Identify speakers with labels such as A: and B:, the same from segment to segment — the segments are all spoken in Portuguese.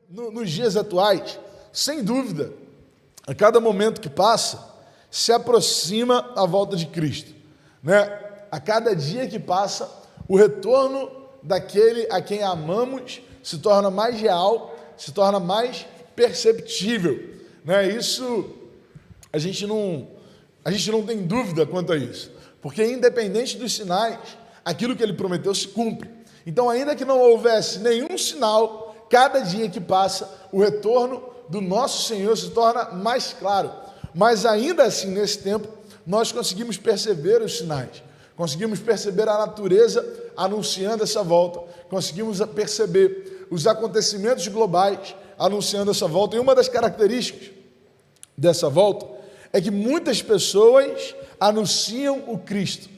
A: nos dias atuais, sem dúvida, a cada momento que passa, se aproxima a volta de Cristo, né? A cada dia que passa, o retorno daquele a quem amamos se torna mais real, se torna mais perceptível, né? Isso, a gente não tem dúvida quanto a isso, porque independente dos sinais, aquilo que ele prometeu se cumpre. Então, ainda que não houvesse nenhum sinal, cada dia que passa, o retorno do nosso Senhor se torna mais claro. Mas ainda assim, nesse tempo, nós conseguimos perceber os sinais, conseguimos perceber a natureza anunciando essa volta, conseguimos perceber os acontecimentos globais anunciando essa volta. E uma das características dessa volta é que muitas pessoas anunciam o Cristo.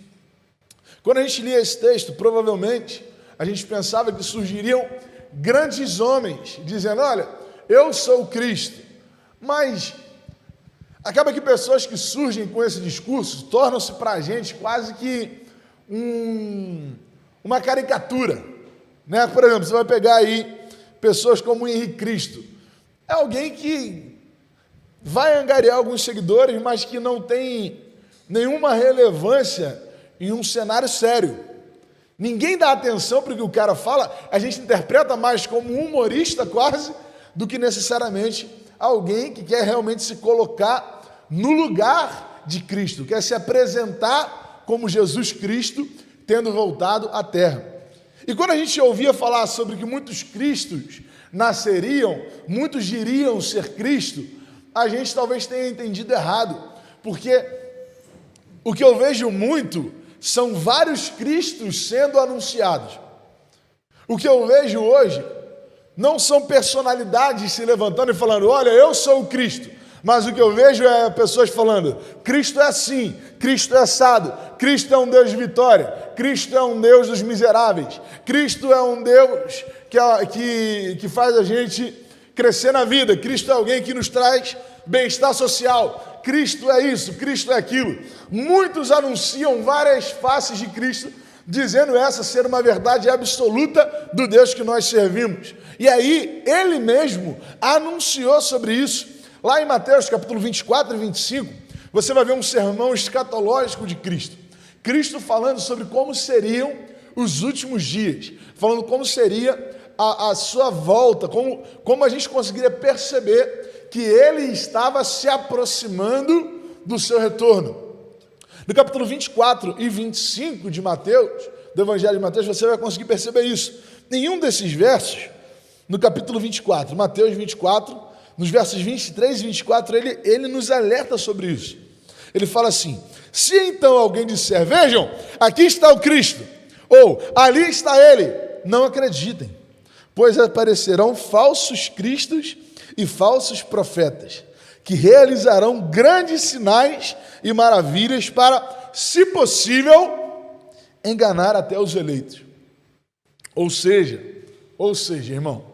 A: Quando a gente lia esse texto, provavelmente a gente pensava que surgiriam grandes homens dizendo: olha, eu sou o Cristo. Mas acaba que pessoas que surgem com esse discurso tornam-se para a gente quase que uma caricatura, né? Por exemplo, você vai pegar aí pessoas como o Henrique Cristo. É alguém que vai angariar alguns seguidores, mas que não tem nenhuma relevância em um cenário sério. Ninguém dá atenção para o que o cara fala, a gente interpreta mais como um humorista quase, do que necessariamente alguém que quer realmente se colocar no lugar de Cristo, quer se apresentar como Jesus Cristo, tendo voltado à terra. E quando a gente ouvia falar sobre que muitos Cristos nasceriam, muitos diriam ser Cristo, a gente talvez tenha entendido errado, porque o que eu vejo muito são vários Cristos sendo anunciados. O que eu vejo hoje não são personalidades se levantando e falando: olha, eu sou o Cristo. Mas o que eu vejo é pessoas falando: Cristo é assim, Cristo é assado, Cristo é um Deus de vitória, Cristo é um Deus dos miseráveis, Cristo é um Deus que faz a gente crescer na vida, Cristo é alguém que nos traz bem-estar social, Cristo é isso, Cristo é aquilo. Muitos anunciam várias faces de Cristo, dizendo essa ser uma verdade absoluta do Deus que nós servimos. E aí, ele mesmo anunciou sobre isso. Lá em Mateus capítulo 24 e 25, você vai ver um sermão escatológico de Cristo. Cristo falando sobre como seriam os últimos dias, falando como seria a sua volta, como a gente conseguiria perceber que ele estava se aproximando do seu retorno. No capítulo 24 e 25 de Mateus, do Evangelho de Mateus, você vai conseguir perceber isso. Nenhum desses versos, no capítulo 24, Mateus 24, nos versos 23 e 24, ele nos alerta sobre isso. Ele fala assim: se então alguém disser, vejam, aqui está o Cristo, ou ali está ele, não acreditem, pois aparecerão falsos cristos e falsos profetas, que realizarão grandes sinais e maravilhas para, se possível, enganar até os eleitos. Ou seja, irmão,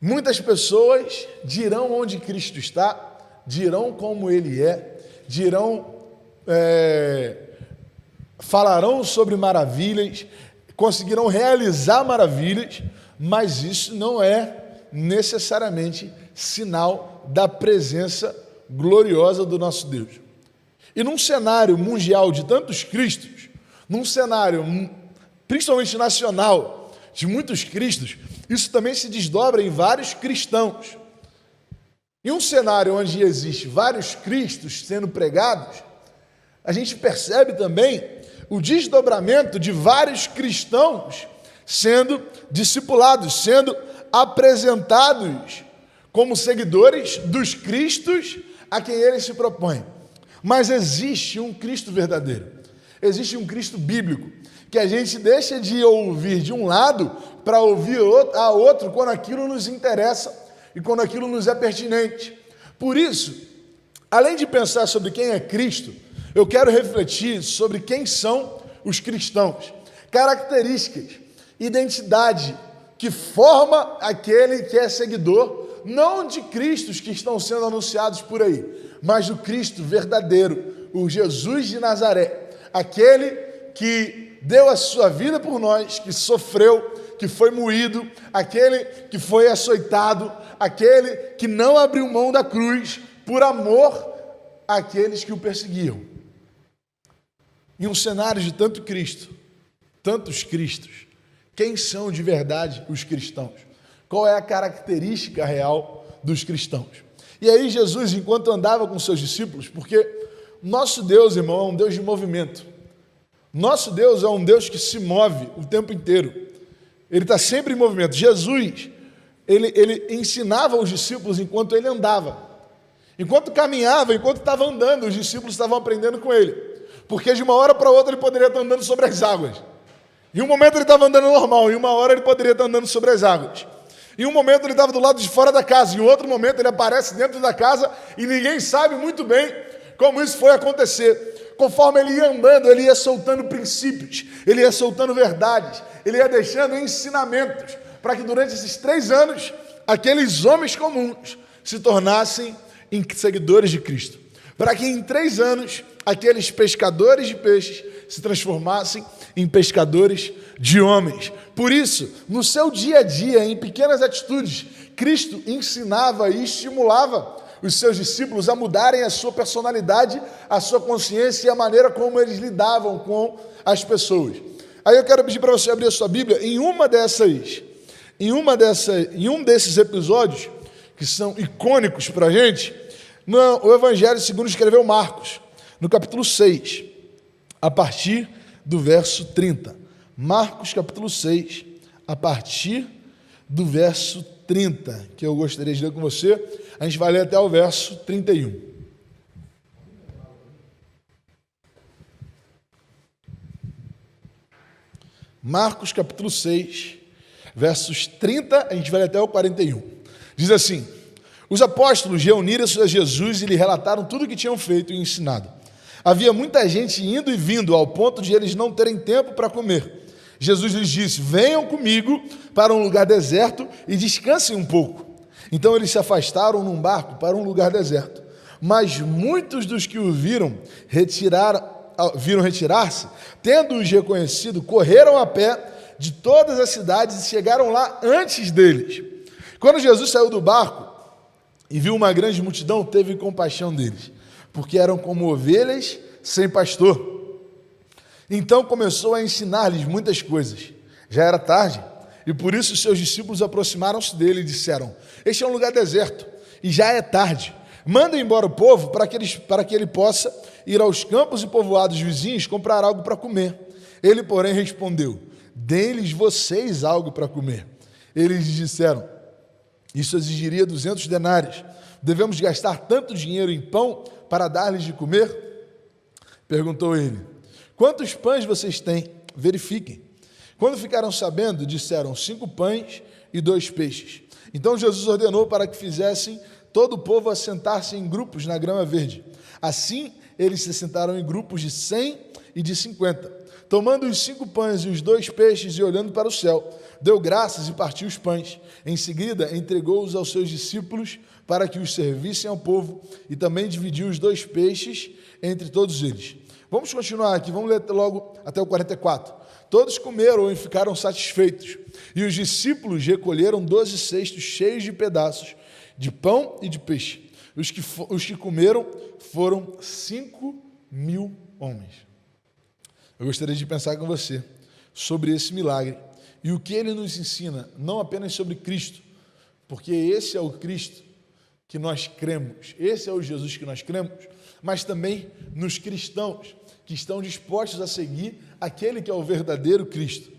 A: muitas pessoas dirão onde Cristo está, dirão como Ele é, falarão sobre maravilhas, conseguirão realizar maravilhas, mas isso não é necessariamente sinal da presença gloriosa do nosso Deus. E num cenário mundial de tantos Cristos, num cenário principalmente nacional de muitos Cristos, isso também se desdobra em vários cristãos. Em um cenário onde existe vários Cristos sendo pregados, a gente percebe também o desdobramento de vários cristãos sendo discipulados, sendo apresentados como seguidores dos Cristos a quem ele se propõe. Mas existe um Cristo verdadeiro, existe um Cristo bíblico, que a gente deixa de ouvir de um lado para ouvir a outro quando aquilo nos interessa e quando aquilo nos é pertinente. Por isso, além de pensar sobre quem é Cristo, eu quero refletir sobre quem são os cristãos, características, identidade que forma aquele que é seguidor, não de Cristos que estão sendo anunciados por aí, mas do Cristo verdadeiro, o Jesus de Nazaré, aquele que deu a sua vida por nós, que sofreu, que foi moído, aquele que foi açoitado, aquele que não abriu mão da cruz por amor àqueles que o perseguiam. Em um cenário de tanto Cristo, tantos Cristos, quem são de verdade os cristãos? Qual é a característica real dos cristãos? E aí Jesus, enquanto andava com seus discípulos, porque nosso Deus, irmão, é um Deus de movimento. Nosso Deus é um Deus que se move o tempo inteiro. Ele está sempre em movimento. Jesus, ele ensinava os discípulos enquanto ele andava. Enquanto caminhava, enquanto estava andando, os discípulos estavam aprendendo com ele. Porque de uma hora para outra ele poderia estar andando sobre as águas. Em um momento ele estava andando normal, em uma hora ele poderia estar andando sobre as águas. Em um momento ele estava do lado de fora da casa, em outro momento ele aparece dentro da casa e ninguém sabe muito bem como isso foi acontecer. Conforme ele ia andando, ele ia soltando princípios, ele ia soltando verdades, ele ia deixando ensinamentos, para que durante esses 3 anos, aqueles homens comuns se tornassem seguidores de Cristo. Para que em 3 anos, aqueles pescadores de peixes se transformassem em pescadores de homens. Por isso, no seu dia a dia, em pequenas atitudes, Cristo ensinava e estimulava os seus discípulos a mudarem a sua personalidade, a sua consciência e a maneira como eles lidavam com as pessoas. Aí eu quero pedir para você abrir a sua Bíblia em um desses episódios que são icônicos para a gente, no Evangelho segundo escreveu Marcos, no capítulo 6, a partir do verso 30. Marcos capítulo 6, a partir do verso 30, que eu gostaria de ler com você. A gente vai ler até o verso 31. Marcos capítulo 6, versos 30, a gente vai ler até o 41. Diz assim: os apóstolos reuniram-se a Jesus e lhe relataram tudo o que tinham feito e ensinado. Havia muita gente indo e vindo, ao ponto de eles não terem tempo para comer. Jesus lhes disse: venham comigo para um lugar deserto e descansem um pouco. Então eles se afastaram num barco para um lugar deserto. Mas muitos dos que o viram retirar-se, tendo-os reconhecido, correram a pé de todas as cidades e chegaram lá antes deles. Quando Jesus saiu do barco e viu uma grande multidão, teve compaixão deles, porque eram como ovelhas sem pastor. Então começou a ensinar-lhes muitas coisas. Já era tarde, e por isso os seus discípulos aproximaram-se dele e disseram: este é um lugar deserto, e já é tarde. Mandem embora o povo para que ele possa ir aos campos e povoados vizinhos comprar algo para comer. Ele, porém, respondeu: deem-lhes vocês algo para comer. Eles lhes disseram: isso exigiria 200 denários. Devemos gastar tanto dinheiro em pão para dar-lhes de comer? Perguntou ele: quantos pães vocês têm? Verifiquem. Quando ficaram sabendo, disseram: 5 pães e 2 peixes. Então Jesus ordenou para que fizessem todo o povo assentar-se em grupos na grama verde. Assim, eles se sentaram em grupos de 100 e de 50. Tomando os 5 pães e os 2 peixes e olhando para o céu, deu graças e partiu os pães. Em seguida, entregou-os aos seus discípulos para que os servissem ao povo, e também dividiu os 2 peixes entre todos eles. Vamos continuar aqui, vamos ler logo até o 44. Todos comeram e ficaram satisfeitos, e os discípulos recolheram 12 cestos cheios de pedaços de pão e de peixe. Os que comeram foram 5.000 homens. Eu gostaria de pensar com você sobre esse milagre e o que ele nos ensina, não apenas sobre Cristo, porque esse é o Cristo que nós cremos, esse é o Jesus que nós cremos, mas também nos cristãos que estão dispostos a seguir aquele que é o verdadeiro Cristo.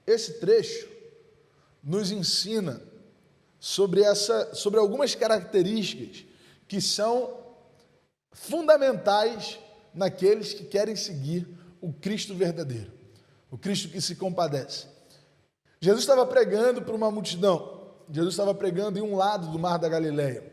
A: Esse trecho nos ensina sobre algumas características que são fundamentais naqueles que querem seguir o Cristo verdadeiro, o Cristo que se compadece. Jesus estava pregando para uma multidão, Jesus estava pregando em um lado do Mar da Galileia,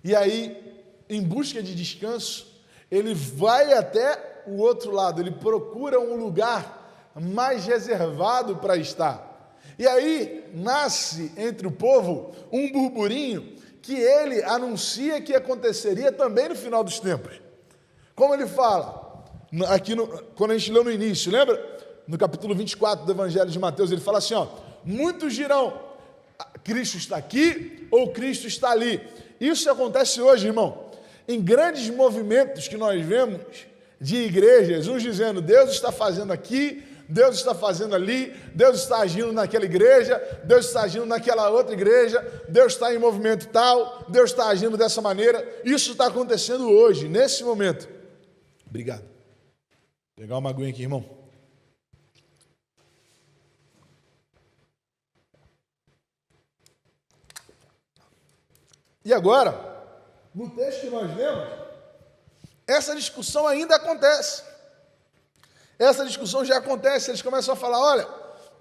A: e aí, em busca de descanso, ele vai até o outro lado, ele procura um lugar mais reservado para estar. E aí nasce entre o povo um burburinho que ele anuncia que aconteceria também no final dos tempos. Como ele fala: Quando a gente leu no início, lembra? No capítulo 24 do Evangelho de Mateus, ele fala assim, ó, muitos dirão, Cristo está aqui ou Cristo está ali. Isso acontece hoje, irmão, em grandes movimentos que nós vemos de igrejas, uns dizendo, Deus está fazendo aqui, Deus está fazendo ali, Deus está agindo naquela igreja, Deus está agindo naquela outra igreja, Deus está em movimento tal, Deus está agindo dessa maneira. Isso está acontecendo hoje, nesse momento. Obrigado. Vou pegar uma aguinha aqui, irmão. E agora, no texto que nós lemos, essa discussão ainda acontece. Essa discussão já acontece, eles começam a falar, olha,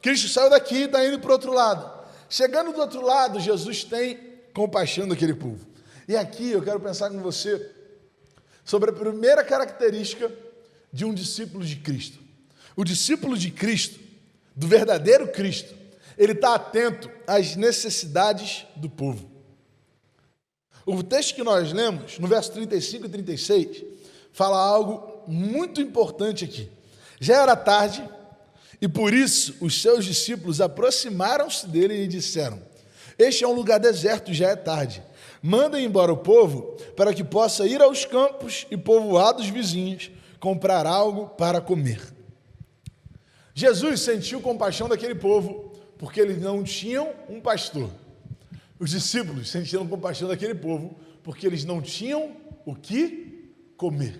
A: Cristo saiu daqui e está indo para o outro lado. Chegando do outro lado, Jesus tem compaixão daquele povo. E aqui eu quero pensar com você sobre a primeira característica de um discípulo de Cristo. O discípulo de Cristo, do verdadeiro Cristo, ele está atento às necessidades do povo. O texto que nós lemos, no verso 35 e 36, fala algo muito importante aqui. Já era tarde, e por isso os seus discípulos aproximaram-se dele e disseram, este é um lugar deserto e já é tarde. Mandem embora o povo para que possa ir aos campos e povoados vizinhos comprar algo para comer. Jesus sentiu compaixão daquele povo porque eles não tinham um pastor. Os discípulos sentiram compaixão daquele povo porque eles não tinham o que comer.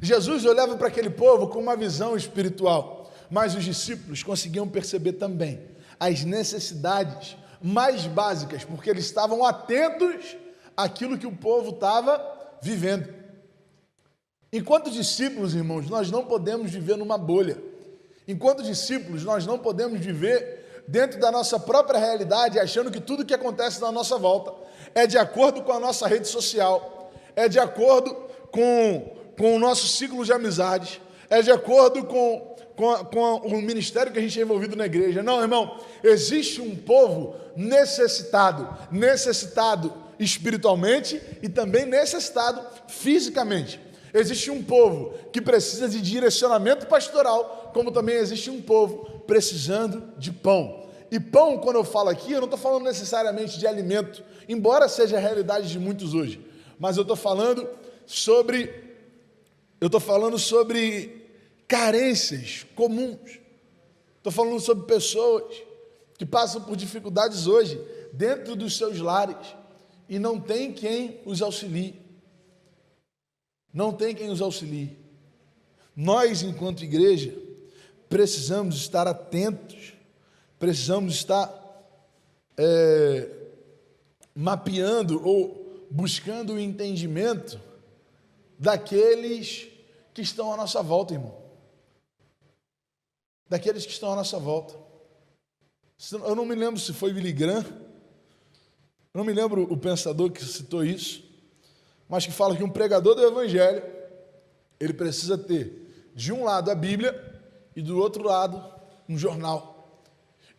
A: Jesus olhava para aquele povo com uma visão espiritual, mas os discípulos conseguiam perceber também as necessidades mais básicas, porque eles estavam atentos àquilo que o povo estava vivendo. Enquanto discípulos, irmãos, nós não podemos viver numa bolha. Enquanto discípulos, nós não podemos viver dentro da nossa própria realidade, achando que tudo que acontece na nossa volta é de acordo com a nossa rede social, é de acordo com o nosso ciclo de amizades, é de acordo com o ministério que a gente é envolvido na igreja. Não, irmão, existe um povo necessitado espiritualmente e também necessitado fisicamente. Existe um povo que precisa de direcionamento pastoral, como também existe um povo precisando de pão. E pão, quando eu falo aqui, eu não estou falando necessariamente de alimento, embora seja a realidade de muitos hoje, mas eu estou falando sobre carências comuns. Estou falando sobre pessoas que passam por dificuldades hoje dentro dos seus lares e não tem quem os auxilie. Não tem quem os auxilie. Nós, enquanto igreja, precisamos estar atentos, precisamos estar mapeando ou buscando o entendimento daqueles que estão à nossa volta, irmão. Daqueles que estão à nossa volta. Eu não me lembro se foi Billy Graham, eu não me lembro o pensador que citou isso, mas que fala que um pregador do evangelho, ele precisa ter, de um lado a Bíblia e do outro lado um jornal.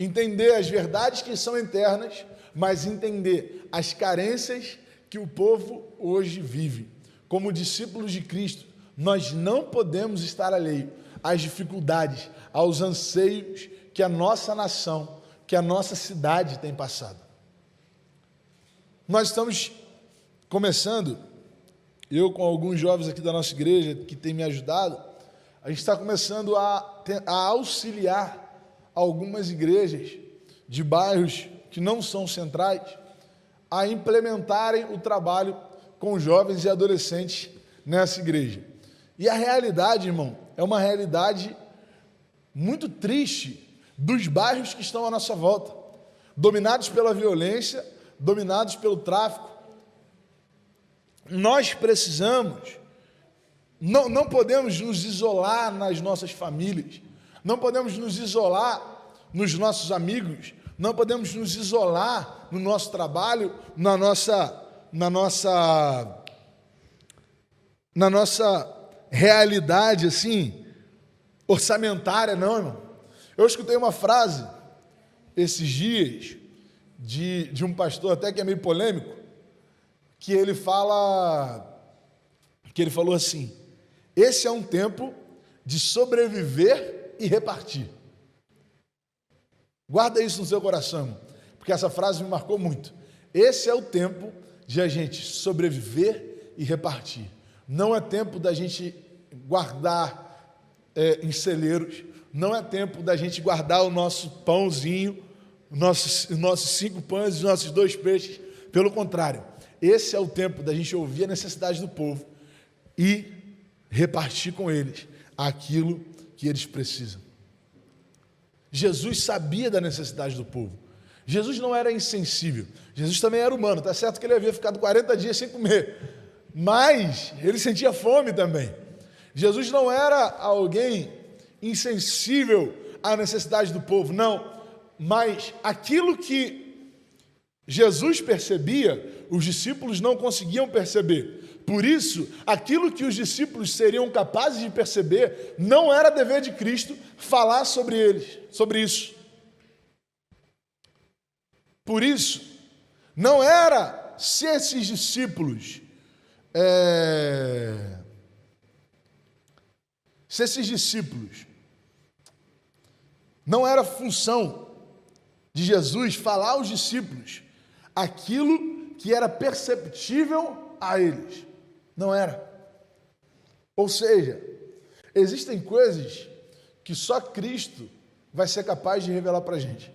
A: Entender as verdades que são internas, mas entender as carências que o povo hoje vive. Como discípulos de Cristo, nós não podemos estar alheios às dificuldades, aos anseios que a nossa nação, que a nossa cidade tem passado. Nós estamos começando, eu com alguns jovens aqui da nossa igreja que têm me ajudado, a gente está começando a auxiliar algumas igrejas de bairros que não são centrais a implementarem o trabalho com jovens e adolescentes nessa igreja. E a realidade, irmão, é uma realidade muito triste dos bairros que estão à nossa volta, dominados pela violência, dominados pelo tráfico. Nós precisamos, não podemos nos isolar nas nossas famílias, não podemos nos isolar nos nossos amigos, não podemos nos isolar no nosso trabalho, na nossa realidade, assim, orçamentária, não, irmão. Eu escutei uma frase, esses dias, de um pastor até que é meio polêmico, que ele falou assim, esse é um tempo de sobreviver e repartir. Guarda isso no seu coração, porque essa frase me marcou muito. Esse é o tempo de a gente sobreviver e repartir. Não é tempo da gente guardar em celeiros, não é tempo da gente guardar o nosso pãozinho, os nossos 5 pães e os nossos 2 peixes. Pelo contrário, esse é o tempo da gente ouvir a necessidade do povo e repartir com eles aquilo que eles precisam. Jesus sabia da necessidade do povo. Jesus não era insensível. Jesus também era humano. Está certo que ele havia ficado 40 dias sem comer, mas ele sentia fome também. Jesus não era alguém insensível à necessidade do povo, não. Mas aquilo que Jesus percebia, os discípulos não conseguiam perceber. Por isso, aquilo que os discípulos seriam capazes de perceber, não era dever de Cristo falar sobre eles, sobre isso. Por isso, não era se esses discípulos, não era função de Jesus falar aos discípulos aquilo que era perceptível a eles. Não era. Ou seja, existem coisas que só Cristo vai ser capaz de revelar para a gente.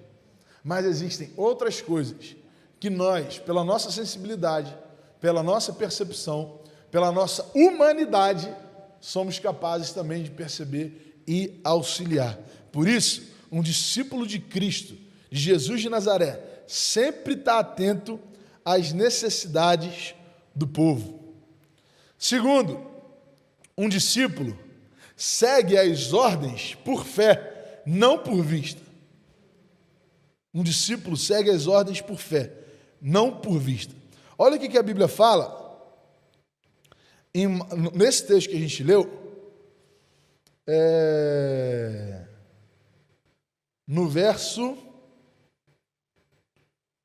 A: Mas existem outras coisas que nós, pela nossa sensibilidade, pela nossa percepção, pela nossa humanidade, somos capazes também de perceber e auxiliar. Por isso, um discípulo de Cristo, de Jesus de Nazaré, sempre está atento às necessidades do povo. Segundo, um discípulo segue as ordens por fé, não por vista. Um discípulo segue as ordens por fé, não por vista. Olha o que a Bíblia fala, nesse texto que a gente leu, no verso,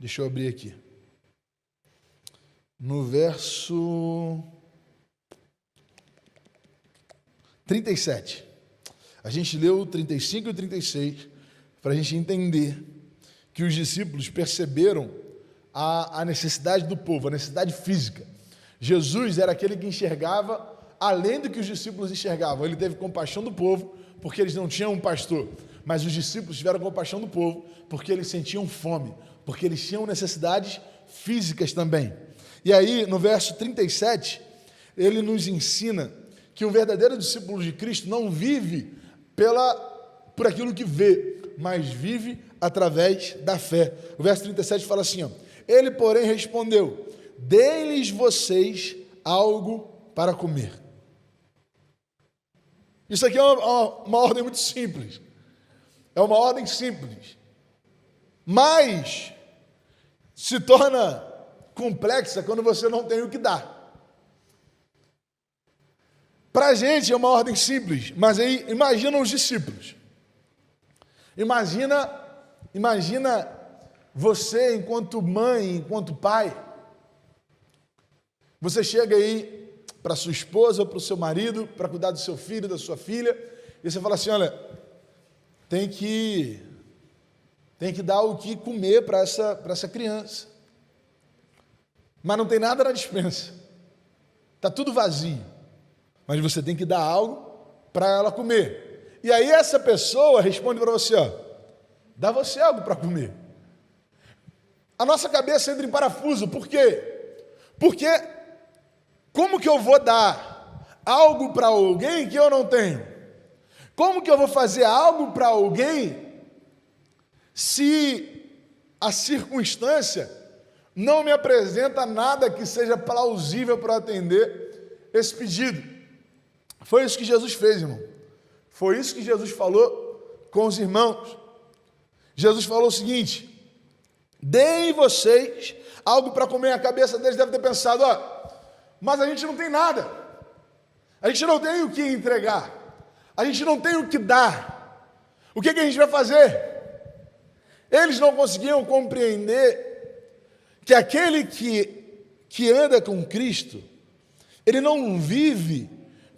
A: deixa eu abrir aqui, no verso 37. A gente leu o 35 e o 36 para a gente entender que os discípulos perceberam a necessidade do povo, a necessidade física. Jesus era aquele que enxergava além do que os discípulos enxergavam. Ele teve compaixão do povo porque eles não tinham um pastor, mas os discípulos tiveram compaixão do povo porque eles sentiam fome, porque eles tinham necessidades físicas também. E aí, no verso 37, ele nos ensina que um verdadeiro discípulo de Cristo não vive por aquilo que vê, mas vive através da fé. O verso 37 fala assim, ó, ele, porém, respondeu, dê-lhes vocês algo para comer. Isso aqui é uma ordem muito simples. É uma ordem simples. Mas se torna complexa quando você não tem o que dar. Para a gente é uma ordem simples, mas aí imagina os discípulos. Imagina você enquanto mãe, enquanto pai. Você chega aí para sua esposa ou para o seu marido, para cuidar do seu filho, da sua filha, e você fala assim, olha, tem que dar o que comer para essa criança. Mas não tem nada na despensa. Está tudo vazio. Mas você tem que dar algo para ela comer. E aí essa pessoa responde para você, ó, dá você algo para comer. A nossa cabeça entra em parafuso. Por quê? Porque como que eu vou dar algo para alguém que eu não tenho? Como que eu vou fazer algo para alguém se a circunstância não me apresenta nada que seja plausível para atender esse pedido? Foi isso que Jesus fez, irmão. Foi isso que Jesus falou com os irmãos. Jesus falou o seguinte, deem vocês algo para comer. A cabeça deles deve ter pensado, ó, mas a gente não tem nada. A gente não tem o que entregar. A gente não tem o que dar. O que a gente vai fazer? Eles não conseguiam compreender que aquele que anda com Cristo, ele não vive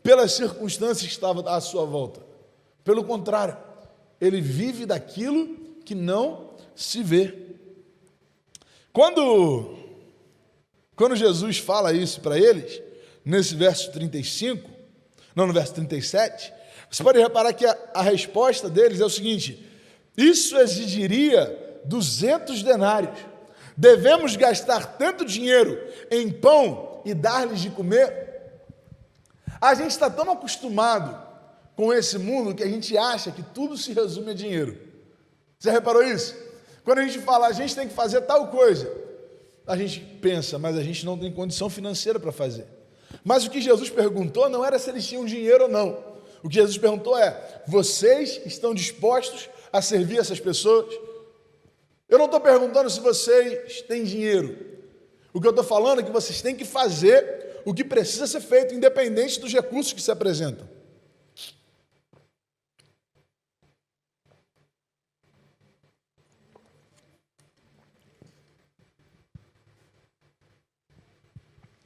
A: pelas circunstâncias que estavam à sua volta. Pelo contrário, ele vive daquilo que não se vê. Quando Jesus fala isso para eles, nesse verso 35, não, no verso 37, você pode reparar que a resposta deles é o seguinte: isso exigiria 200 denários. Devemos gastar tanto dinheiro em pão e dar-lhes de comer? A gente está tão acostumado com esse mundo que a gente acha que tudo se resume a dinheiro. Você reparou isso? Quando a gente fala, a gente tem que fazer tal coisa, a gente pensa, mas a gente não tem condição financeira para fazer. Mas o que Jesus perguntou não era se eles tinham dinheiro ou não. O que Jesus perguntou é: vocês estão dispostos a servir essas pessoas? Eu não estou perguntando se vocês têm dinheiro. O que eu estou falando é que vocês têm que fazer o que precisa ser feito, independente dos recursos que se apresentam.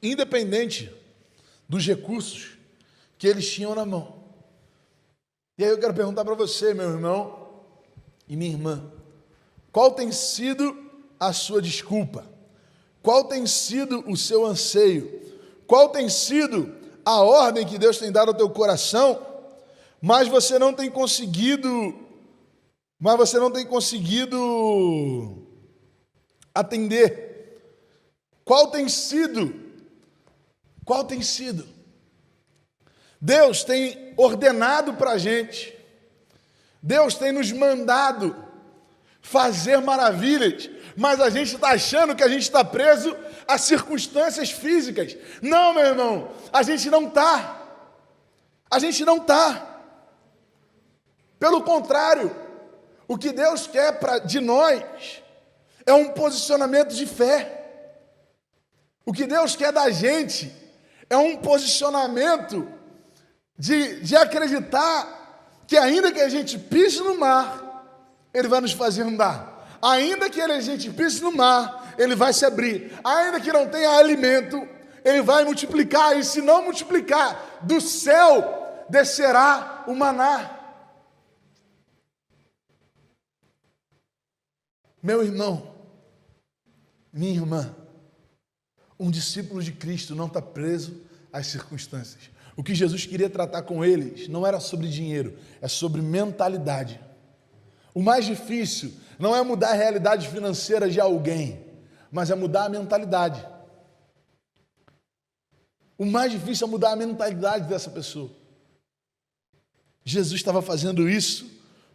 A: Independente dos recursos que eles tinham na mão. E aí eu quero perguntar para você, meu irmão e minha irmã, qual tem sido a sua desculpa? Qual tem sido o seu anseio? Qual tem sido a ordem que Deus tem dado ao teu coração, mas você não tem conseguido atender? Qual tem sido? Deus tem ordenado para a gente, Deus tem nos mandado fazer maravilhas, mas a gente está achando que a gente está preso a circunstâncias físicas. Não, meu irmão, a gente não está. Pelo contrário, o que Deus quer de nós é um posicionamento de fé. O que Deus quer da gente é um posicionamento de acreditar que ainda que a gente pise no mar, Ele vai nos fazer andar. Ainda que a gente pise no mar, Ele vai se abrir. Ainda que não tenha alimento, Ele vai multiplicar. E se não multiplicar, do céu descerá o maná. Meu irmão, minha irmã, um discípulo de Cristo não está preso às circunstâncias. O que Jesus queria tratar com eles não era sobre dinheiro, é sobre mentalidade. O mais difícil não é mudar a realidade financeira de alguém, mas é mudar a mentalidade. O mais difícil é mudar a mentalidade dessa pessoa. Jesus estava fazendo isso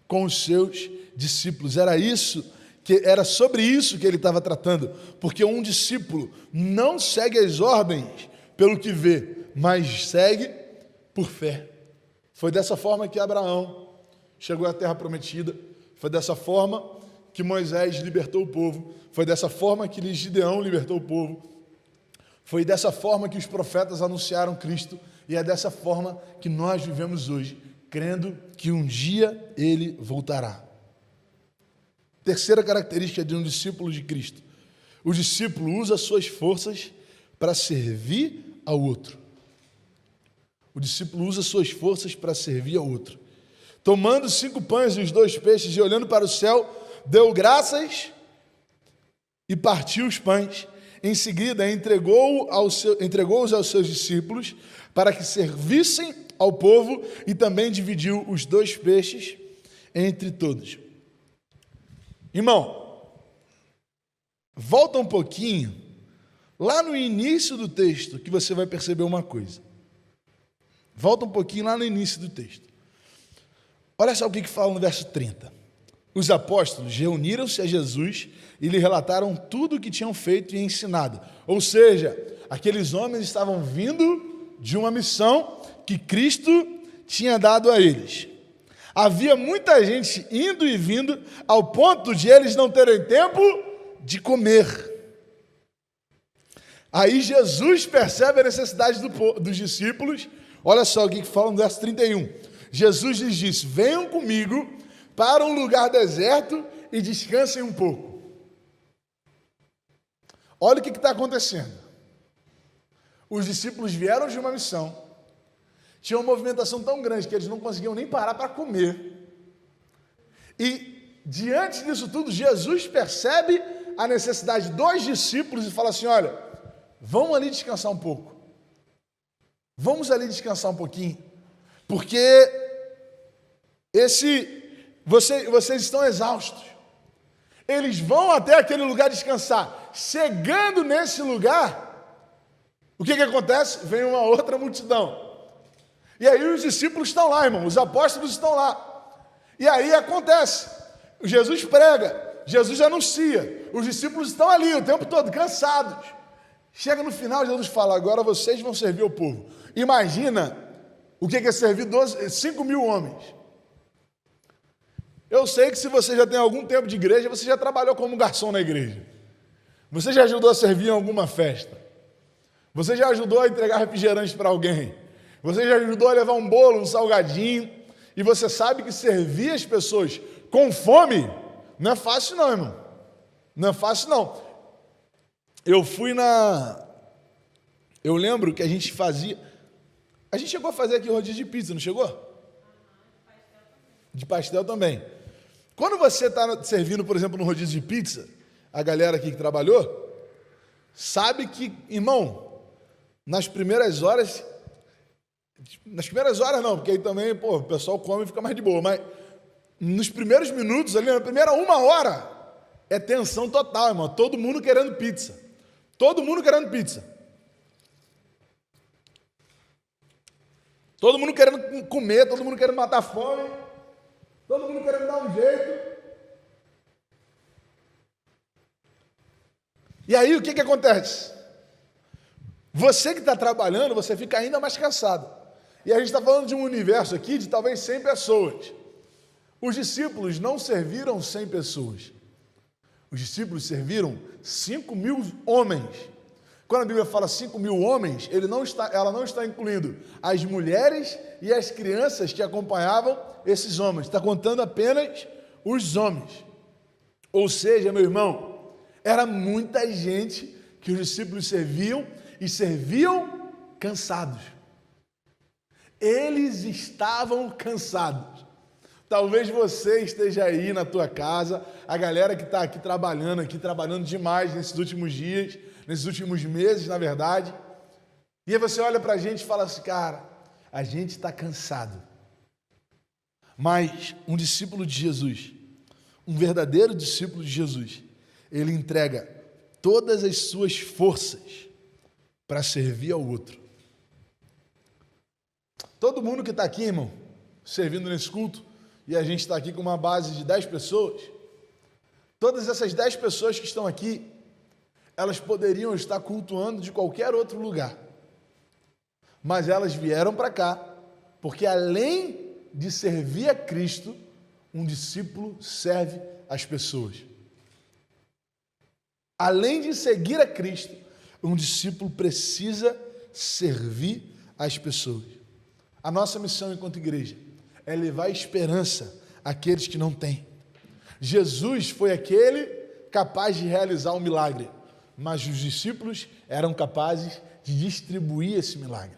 A: com os seus discípulos. Era sobre isso que ele estava tratando, porque um discípulo não segue as ordens pelo que vê, mas segue por fé. Foi dessa forma que Abraão chegou à terra prometida, foi dessa forma que Moisés libertou o povo, foi dessa forma que Gideão libertou o povo, foi dessa forma que os profetas anunciaram Cristo, e é dessa forma que nós vivemos hoje, crendo que um dia Ele voltará. Terceira característica de um discípulo de Cristo: o discípulo usa suas forças para servir ao outro. O discípulo usa suas forças para servir ao outro. Tomando 5 pães e os 2 peixes e olhando para o céu, deu graças e partiu os pães. Em seguida, entregou-os aos seus discípulos para que servissem ao povo e também dividiu os 2 peixes entre todos. Irmão, volta um pouquinho lá no início do texto que você vai perceber uma coisa. Volta um pouquinho lá no início do texto. Olha só o que fala no verso 30. Os apóstolos reuniram-se a Jesus e lhe relataram tudo o que tinham feito e ensinado. Ou seja, aqueles homens estavam vindo de uma missão que Cristo tinha dado a eles. Havia muita gente indo e vindo ao ponto de eles não terem tempo de comer. Aí Jesus percebe a necessidade dos discípulos. Olha só o que fala no verso 31. Jesus lhes disse: venham comigo para um lugar deserto e descansem um pouco. Olha o que está acontecendo. Os discípulos vieram de uma missão, tinha uma movimentação tão grande que eles não conseguiam nem parar para comer. E, diante disso tudo, Jesus percebe a necessidade dos discípulos e fala assim: olha, vamos ali descansar um pouco. Vamos ali descansar um pouquinho. Porque vocês estão exaustos. Eles vão até aquele lugar descansar. Chegando nesse lugar, o que acontece? Vem uma outra multidão. E aí os discípulos estão lá, irmão. Os apóstolos estão lá. E aí acontece. Jesus prega. Jesus anuncia. Os discípulos estão ali o tempo todo, cansados. Chega no final, Jesus fala: agora vocês vão servir o povo. Imagina o que é servir 5.000 homens. Eu sei que se você já tem algum tempo de igreja, você já trabalhou como garçom na igreja. Você já ajudou a servir em alguma festa. Você já ajudou a entregar refrigerante para alguém. Você já ajudou a levar um bolo, um salgadinho. E você sabe que servir as pessoas com fome não é fácil não, irmão. Não é fácil não. Eu lembro que a gente fazia... A gente chegou a fazer aqui rodízio de pizza, não chegou? De pastel também. Quando você está servindo, por exemplo, no rodízio de pizza, a galera aqui que trabalhou, sabe que, irmão, nas primeiras horas não, porque aí também, o pessoal come e fica mais de boa, mas nos primeiros minutos ali, na primeira 1 hora, é tensão total, irmão, todo mundo querendo pizza. Todo mundo querendo pizza. Todo mundo querendo comer, todo mundo querendo matar a fome, todo mundo querendo dar um jeito. E aí o que acontece? Você que está trabalhando, você fica ainda mais cansado. E a gente está falando de um universo aqui de talvez 100 pessoas. Os discípulos não serviram 100 pessoas. Os discípulos serviram 5.000 homens. Quando a Bíblia fala 5.000 homens, ela não está incluindo as mulheres e as crianças que acompanhavam esses homens. Está contando apenas os homens. Ou seja, meu irmão, era muita gente que os discípulos serviam e serviam cansados. Eles estavam cansados. Talvez você esteja aí na tua casa, a galera que está aqui trabalhando demais nesses últimos dias, nesses últimos meses, na verdade. E aí você olha para a gente e fala assim: cara, a gente está cansado. Mas um discípulo de Jesus, um verdadeiro discípulo de Jesus, ele entrega todas as suas forças para servir ao outro. Todo mundo que está aqui, irmão, servindo nesse culto, e a gente está aqui com uma base de 10 pessoas, todas essas 10 pessoas que estão aqui, elas poderiam estar cultuando de qualquer outro lugar. Mas elas vieram para cá, porque além de servir a Cristo, um discípulo serve as pessoas. Além de seguir a Cristo, um discípulo precisa servir as pessoas. A nossa missão enquanto igreja é levar esperança àqueles que não têm. Jesus foi aquele capaz de realizar um milagre, mas os discípulos eram capazes de distribuir esse milagre.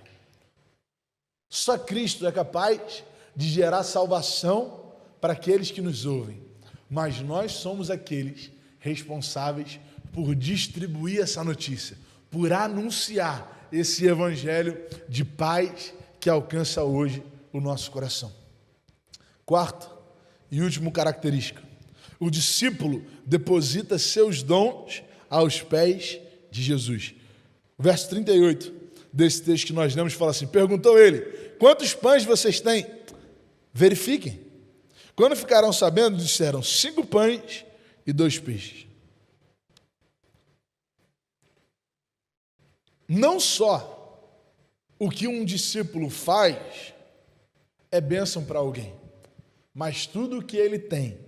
A: Só Cristo é capaz de gerar salvação para aqueles que nos ouvem, mas nós somos aqueles responsáveis por distribuir essa notícia, por anunciar esse evangelho de paz que alcança hoje o nosso coração. Quarta e última característica: o discípulo deposita seus dons aos pés de Jesus. O verso 38 desse texto que nós lemos fala assim: perguntou ele: quantos pães vocês têm? Verifiquem. Quando ficaram sabendo, disseram: 5 pães e 2 peixes. Não só o que um discípulo faz é bênção para alguém, mas tudo o que ele tem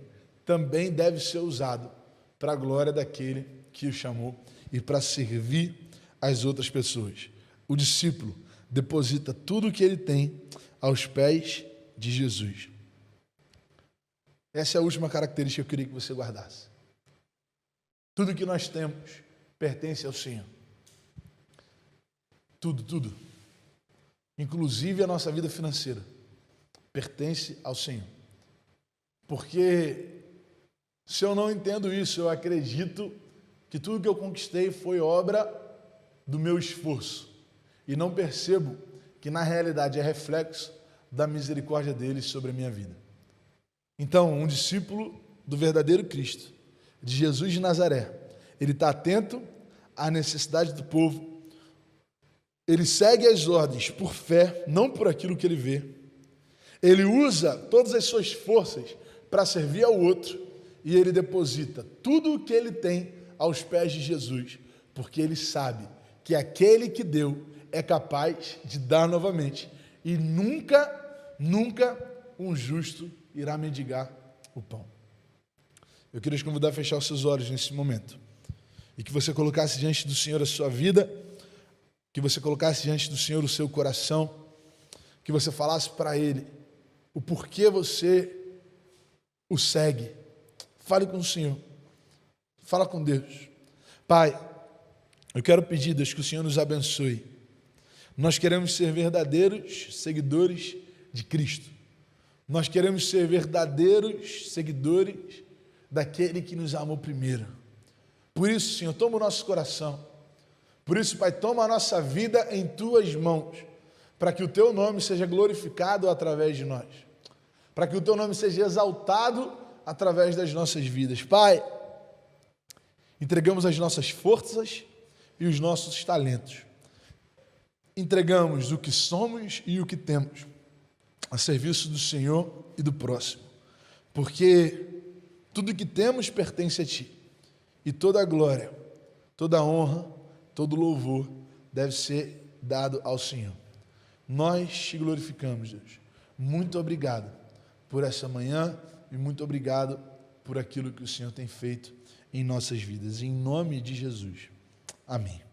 A: também deve ser usado para a glória daquele que o chamou e para servir as outras pessoas. O discípulo deposita tudo o que ele tem aos pés de Jesus. Essa é a última característica que eu queria que você guardasse. Tudo que nós temos pertence ao Senhor. Tudo, tudo. inclusive a nossa vida financeira, pertence ao Senhor. Porque se eu não entendo isso, eu acredito que tudo que eu conquistei foi obra do meu esforço e não percebo que na realidade é reflexo da misericórdia dele sobre a minha vida. Então, um discípulo do verdadeiro Cristo, de Jesus de Nazaré, ele está atento à necessidade do povo, ele segue as ordens por fé, não por aquilo que ele vê, ele usa todas as suas forças para servir ao outro e ele deposita tudo o que ele tem aos pés de Jesus, porque ele sabe que aquele que deu é capaz de dar novamente e nunca um justo irá mendigar o pão. Eu queria te convidar a fechar os seus olhos nesse momento e que você colocasse diante do Senhor a sua vida, que você colocasse diante do Senhor o seu coração, que você falasse para Ele o porquê você o segue. Fale com o Senhor, fala com Deus. Pai, eu quero pedir, Deus, que o Senhor nos abençoe. Nós queremos ser verdadeiros seguidores de Cristo. Nós queremos ser verdadeiros seguidores daquele que nos amou primeiro. Por isso, Senhor, toma o nosso coração. Por isso, Pai, toma a nossa vida em Tuas mãos, para que o Teu nome seja glorificado através de nós, para que o Teu nome seja exaltado através das nossas vidas. Pai, entregamos as nossas forças e os nossos talentos. Entregamos o que somos e o que temos a serviço do Senhor e do próximo, porque tudo que temos pertence a Ti, e toda a glória, toda a honra, todo louvor deve ser dado ao Senhor. Nós Te glorificamos, Deus. Muito obrigado por essa manhã e muito obrigado por aquilo que o Senhor tem feito em nossas vidas. Em nome de Jesus. Amém.